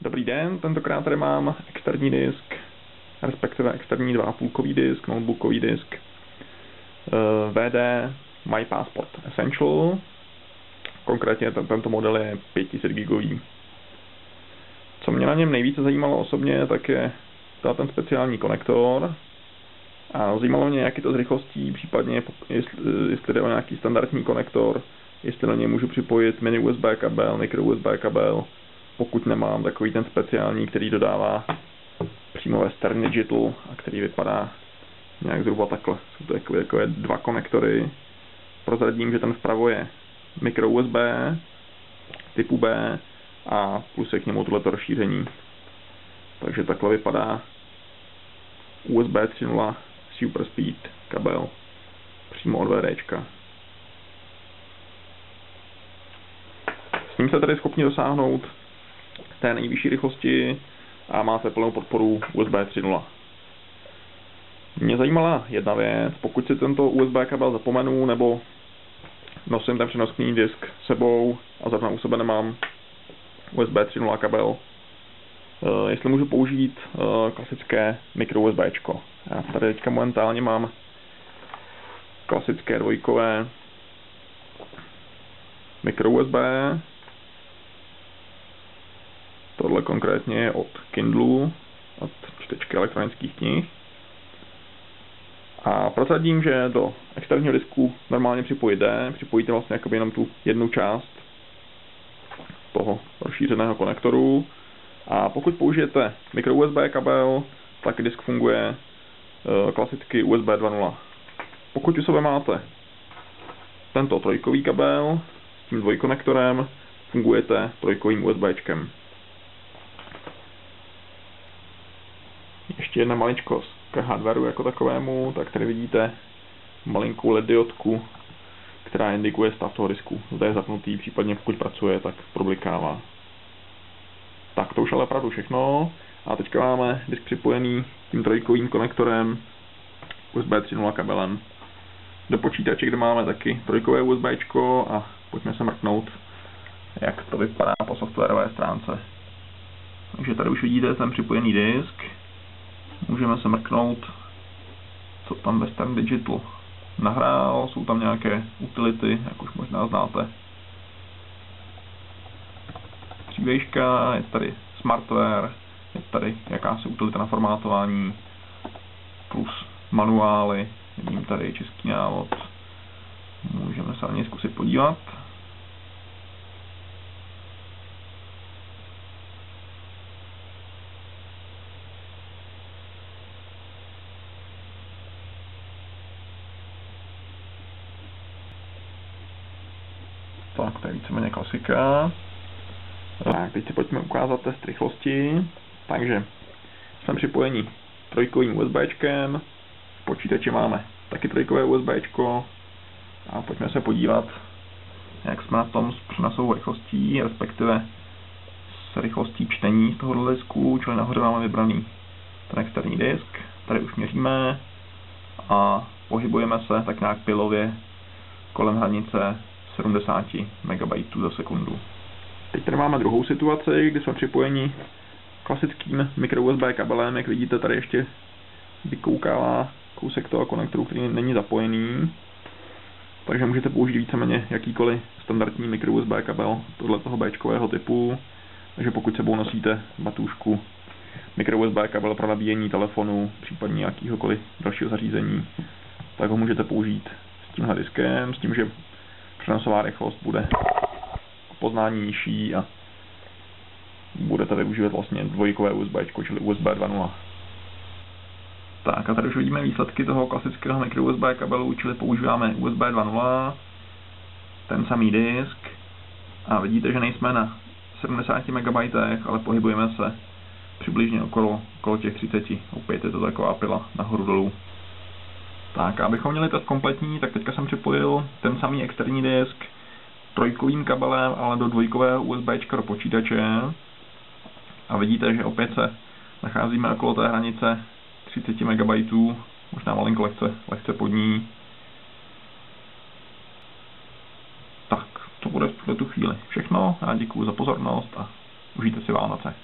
Dobrý den, tentokrát tady mám externí disk, respektive externí 2,5kový disk, notebookový disk VD My Passport Essential. Konkrétně tento model je 500 gigový. Co mě na něm nejvíce zajímalo osobně, tak je ten speciální konektor. A zajímalo mě, jak je to s rychlostí, případně jestli jde o nějaký standardní konektor, jestli na něj můžu připojit mini USB kabel, micro USB kabel, pokud nemám takový ten speciální, který dodává přímo Western Digital a který vypadá nějak zhruba takhle. Jsou to takové dva konektory. Prozradím, že ten vpravo je micro USB typu B a plus je k němu tohleto rozšíření. Takže takhle vypadá USB 3.0 Super Speed kabel přímo od VDčka. S ním se tady schopni dosáhnout té nejvyšší rychlosti a máte plnou podporu USB 3.0. Mě zajímala jedna věc, pokud si tento USB kabel zapomenu nebo nosím ten přenosný disk sebou a zrovna u sebe nemám USB 3.0 kabel, jestli můžu použít klasické micro USBčko. Já tady teďka momentálně mám klasické dvojkové micro USB. Tohle konkrétně je od Kindlu, od čtečky elektronických knih. A prozradím, že do externího disku normálně připojit jde. Připojíte vlastně jakoby jenom tu jednu část toho rozšířeného konektoru. A pokud použijete micro USB kabel, tak disk funguje klasicky USB 2.0. Pokud u sebe máte tento trojkový kabel s tím dvojkonektorem, fungujete trojkovým USBčkem. Ještě jedna maličkost k hardwareu jako takovému, tak tady vidíte malinkou LED diodku, která indikuje stav toho disku. Zde je zapnutý, případně pokud pracuje, tak problikává. Tak to už ale opravdu všechno. A teďka máme disk připojený tím trojkovým konektorem USB 3.0 kabelem do počítače, kde máme taky trojkové USBčko a pojďme se mrknout, jak to vypadá po softwarové stránce. Takže tady už vidíte ten připojený disk. Můžeme se mrknout, co tam Western Digital nahrál, jsou tam nějaké utility, jak už možná znáte. Přívejška, je tady smartware, je tady jakási utilita na formátování, plus manuály, vidím tady český návod, můžeme se na něj zkusit podívat. Tak, to je víceméně klasika. Tak, teď si pojďme ukázat test rychlosti. Takže jsme připojeni trojkovým USBčkem, v počítači máme taky trojkové USBčko a pojďme se podívat, jak jsme na tom s přenosovou rychlostí, respektive s rychlostí čtení z tohoto disku, čili nahoře máme vybraný ten externí disk, tady už měříme a pohybujeme se tak nějak pilově kolem hranice 70 MB za sekundu. Teď tady máme druhou situaci, kdy jsme připojeni klasickým micro USB kabelem, jak vidíte tady ještě vykoukává kousek toho konektoru, který není zapojený. Takže můžete použít víceméně jakýkoliv standardní micro USB kabel tohoto Bčkového typu. Takže pokud sebou nosíte batůžku micro USB kabel pro nabíjení telefonu, případně jakýhokoliv dalšího zařízení, tak ho můžete použít s tímhle diskem, s tím, že přenosová rychlost bude poznání nižší a budete využívat vlastně dvojkové USBčko, čili USB 2.0. Tak a tady už vidíme výsledky toho klasického micro USB kabelu, čili používáme USB 2.0, ten samý disk a vidíte, že nejsme na 70 MB, ale pohybujeme se přibližně okolo těch 30. Opět je to taková pila nahoru dolů. Tak a abychom měli test kompletní, tak teďka jsem připojil ten samý externí disk trojkovým kabelem, ale do dvojkového USBčka do počítače. A vidíte, že opět se nacházíme okolo té hranice 30 MB, možná malinko lehce pod ní. Tak, to bude v tuto chvíli všechno. Já děkuji za pozornost a užijte si Vánoce.